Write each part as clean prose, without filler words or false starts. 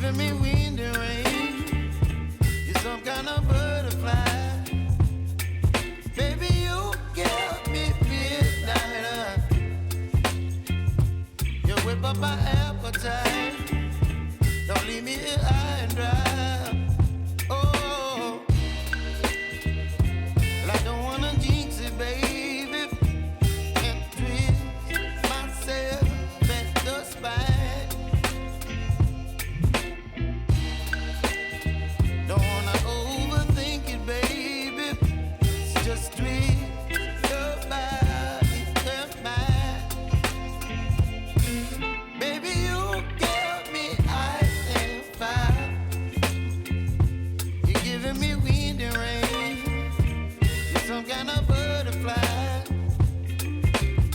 giving me wind and rain. You're some kind of butterfly. Baby, you give me midnight. You whip up my appetite. Don't leave me here high and dry. Oh, well, I don't wanna jinx it, baby, and twist myself at the spine. Don't wanna overthink it, baby. It's just twist your body and mine. Baby, you give me ice and fire. You're giving me wind and rain. You're some kind of butterfly.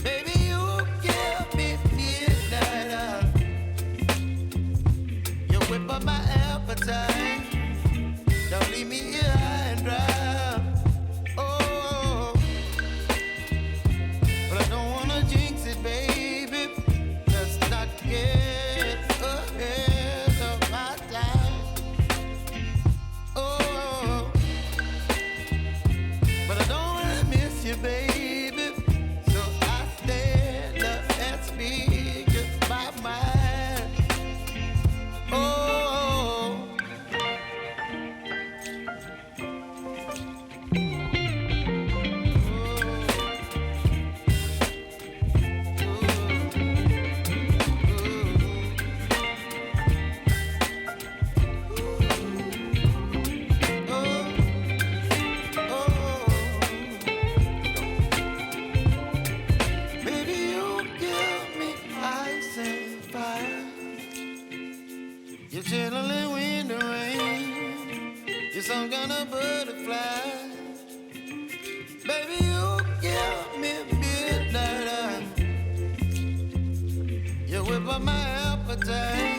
Baby, you give me midnight. You whip up my appetite. Don't leave me here high and dry. Oh, but I don't wanna jinx it, baby. Let's not get ahead of my time. Oh, but I don't wanna miss you, baby. So I stand up and speak my mind. Oh. Baby, you give me ice and fire. You're chilling wind and rain. You're some kind of butterfly. Baby, you give me midnight. You whip up my appetite.